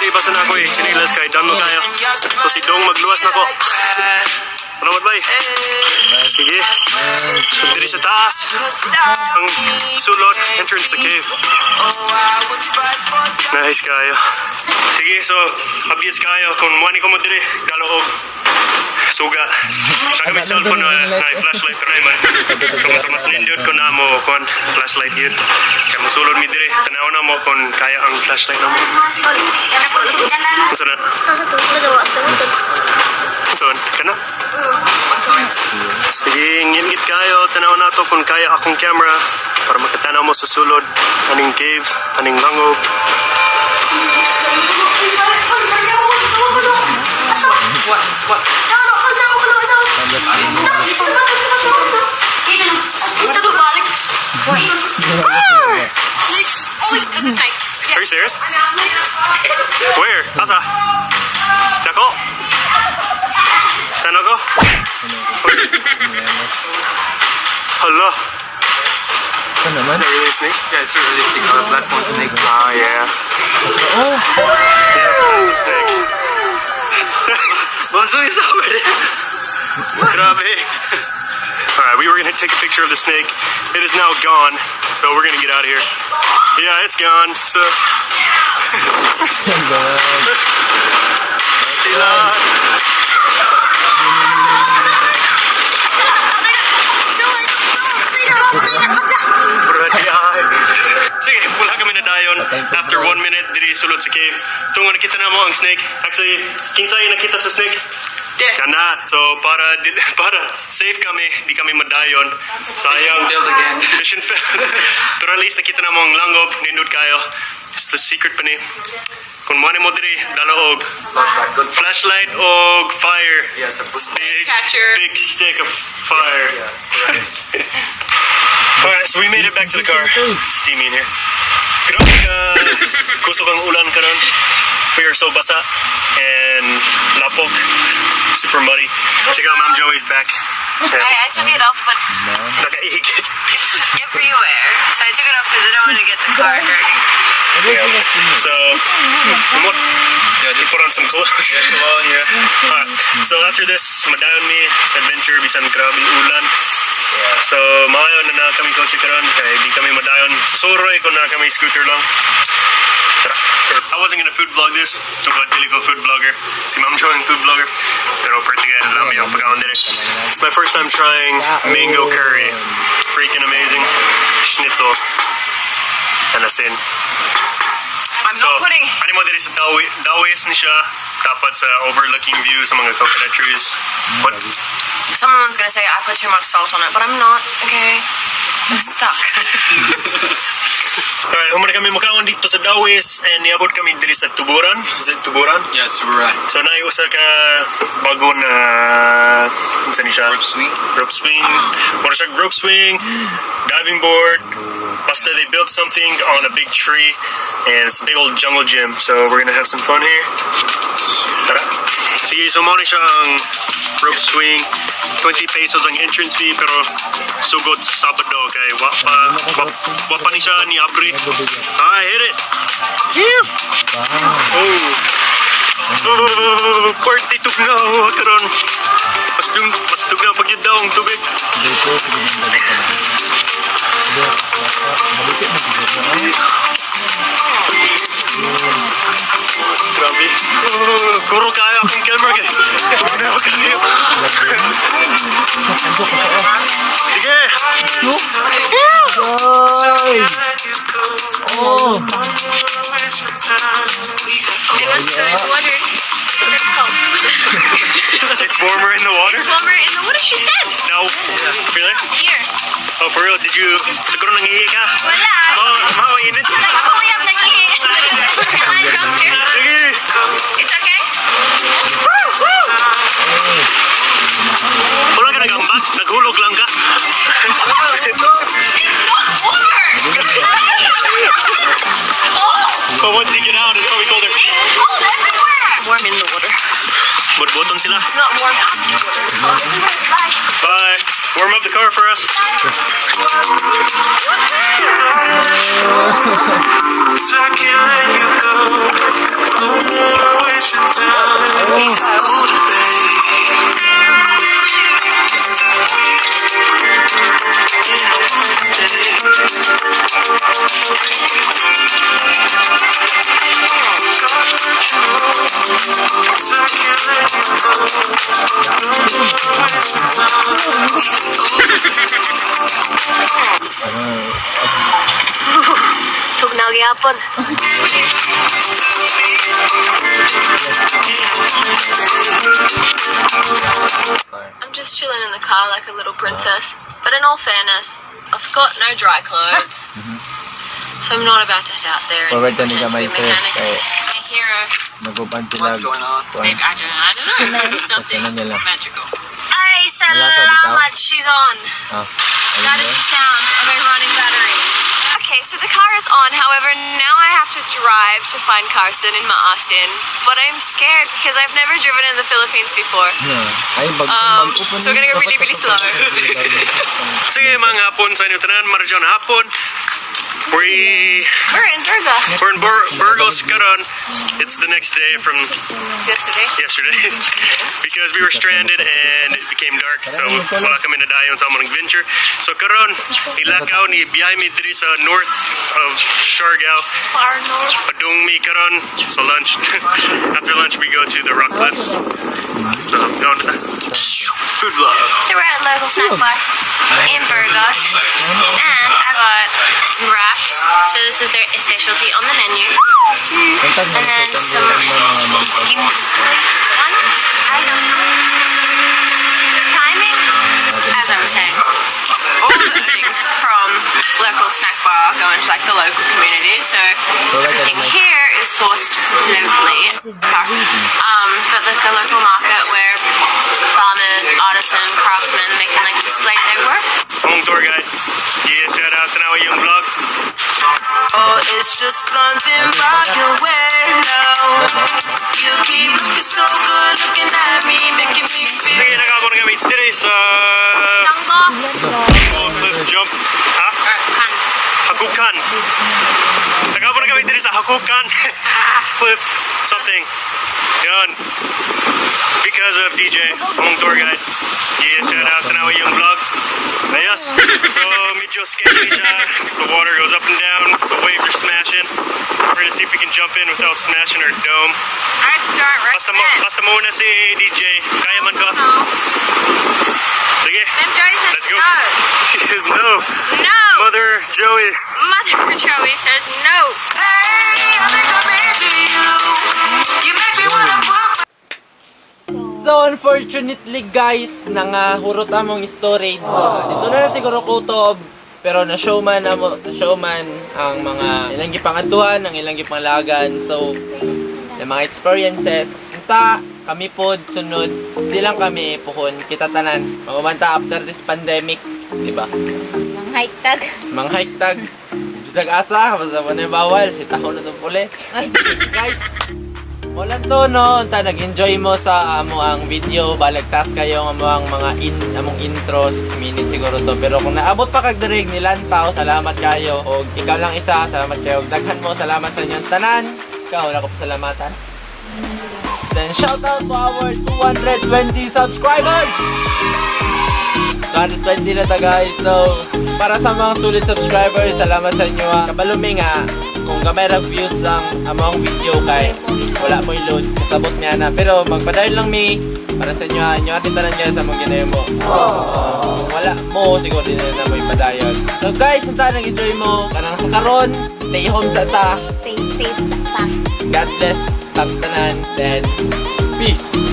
diri basa na ako eh. Chinilas kay damo kayo. So si Dong magluwas na ko. Salamat bay. Sige. So diri sa taas. Ang sulod entrance sa cave. Nice kayo. Sige, so updates kayo kung muani ko mo diri kaloob. Suga. Saka may cellphone na flashlight ko na man. So mas nindot ko na mo kung flashlight yun. Kaya masulod mi dire. Tanaw na mo kung kaya ang flashlight na mo. Masa na? Saan? Kana? Sige, ngingit kayo. Tanaw na to kung kaya akong camera para makatanaw mo sa sulod. Aning cave, aning mango. What? Are you serious? Where? Asa? Dako? Tanaw ko? Hala. Is that really a snake? Yeah, it's a realistic black one snake. Ah, yeah. Oh! Yeah, it's a snake. What's this over there? Grabe. Alright, we were gonna take a picture of the snake. It is now gone, so we're gonna get out of here. Yeah, it's gone, so... Stilan! Sige, pula kami na dayon. After 1 minute, diri sulod sa cave. Tungo nakita na mo ang snake. Actually, kinsay nakita sa snake? Kana. So, para safe kami, di kami madayon. Sayang. Failed again. Mission failed. Pero at least nakita na mo ang langob. Nindot kayo. It's the secret pa ni. Kung mo diri, dala og flashlight og fire. Yes, a bush. Big stick of fire. Alright, so we made it back to the car. It's steamy in here. Grabe ka. Kusog ang ulan karon. We are so basa and lapok. Super muddy. Check out Mom Joey's back. I took it off, but Nakaihig. it's everywhere. So I took it off because I don't want to get the car dirty. Yeah. So, yeah, just put on some clothes. Yeah. Alright, so after this, madayon mi sa adventure bisan grabe ulan. So, maayo na kami kotse karon kay di kami madayon sa Soroy kung na kami scooter lang. Tara. I wasn't gonna food vlog this. So, dili ko food vlogger. Si Ma'am Jo ang food vlogger. Pero pertigan lang yung pagkaon dire. It's my first time trying mango curry. Freaking amazing. Schnitzel. And asin. I'm not putting... Ano mo diri sa Dawes ni siya, dapat sa overlooking view sa mga coconut trees. What? Someone's going to say I put too much salt on it, but I'm not, okay? I'm stuck. Alright, umuna kami makaon dito sa Dawes and niabot kami diri sa Tuburan. Is it Tuburan? Yeah, it's super rad. So naiusa ka bago na isa ni siya? Rope swing. Rope swing. Muna siya rope swing, diving board. Basta they built something on a big tree and it's a big old jungle gym. So we're gonna have some fun here. Tara. Sige, so muna siya ang rope swing. 20 pesos ang entrance fee pero sugod sa Sabado kay wapa ni siya ni upgrade. Alright, hit it. Yeah. Oh, party tugnaw karon. Mas tugnaw pag yun daw ang tubig. Grabe. Kuro kaya akong camera kay. Sige. Oh! They went to the water. It's cold. It's warmer in the water? It's warmer in the water, she said. No. Really? Here. Oh, for real? Did you... Siguro nangihi ka? Wala. Mainit. Nagpapuyat na niya. I'm drunk here. Sige. It's okay? Wala ka nagambak? Naghulog lang ka? But once you get out, it's probably colder. It's cold everywhere. Warm in the water. But button sila. Not warm out in the water. Bye. Warm up the car for us. I can't let you go. Tugnaw gyapon. I'm just chilling in the car like a little princess. But in all fairness, I've got no dry clothes. So I'm not about to head out there and Forward ka pretend nila to be may a sir. mechanic. Kaya My hero. nagupan sila. What's going on? Maybe, I don't know. Something Ano nila? magical. Ay, Wala sa bitaw? salamat. She's on. Ah, That is the sound of a running battery. Okay, so the car is on. However, now I have to drive to find Carson in Maasin. But I'm scared because I've never driven in the Philippines before. Ay, So we're gonna go really, really slow. Sige, mga hapon sa inyo tanan, Marjon hapon. We're in Burgos We're in Burgos karon. It's the next day from yesterday. because we were stranded and it became dark, so wala kami na dayon sa among adventure. So karon ilakaw ni biyahe mi diri sa north of Siargao. Far north. Padung mi karon sa lunch. After lunch we go to the rock cliffs. So going to that. Food vlog. So we're at a local snack bar in Burgos. And I got some wraps. So this is their specialty on the menu. And then some timing, as I was saying, all the earnings from local snack bar go into like the local community. So everything here is sourced locally. But like the local market where farmers, artisan, craftsmen, they can like display their work. Home tour guide. Yeah, shout out to now yung vlog. Oh, it's just something about your way now. You keep looking so good, looking at me, making me feel. Sige, nakabon kami diri sa Tangga. cliff jump. Ha? Hakukan. Nakabon na kami diri sa Hakukan cliff something. Yun. Because of DJ, home tour guide. Yeah, shout out to now yung vlog. Ayos. So, medyo sketchy siya. The water goes up and down. The waves are smashing. We're gonna see if we can jump in without smashing our dome. I don't Basta muna si DJ. Kaya man ka? Sige. Then Joey says Let's go. no. He says no. No. Mother Joey. Mother Joey says no. Hey, I think I'm into you. You make me wanna put. So unfortunately guys, nangahurot among storage. Dito na siguro kutob, pero na-showman ang mga ilang gipangadtuhan, ang ilang gipanglagan. So, yung mga experiences. Ta, kami pod sunod, di lang kami puhon, kita tanan. Magumanta after this pandemic, di ba? Mang hike tag. Bisag asa, basta mo na bawal, si taho na itong pulis. Guys, wala to no, nag-enjoy mo sa amo ang video, balagtas kayo ang mga among intro, 6 minutes siguro to. Pero kung naabot pa kag dirig nilantaw, salamat kayo. O ikaw lang isa, salamat kayo. Daghan mo, salamat sa inyong tanan. Ikaw, wala ko pa salamatan. Then shout out to our 220 subscribers! 220 na ta guys. So, para sa mga sulit subscribers, salamat sa inyo. Kabalumi nga, kung gamay views ang among video kay wala mo i-load, kasabot niya na. Pero magpadayon lang mi para sa inyo. Inyo atin tanan guys sa mga ginayon mo. Kung wala mo, siguro din na mo ipadayon. So guys, kung saan nag-enjoy mo, kanang sa karon, stay home sa ta. Stay safe sa God bless, tagtanan, then peace.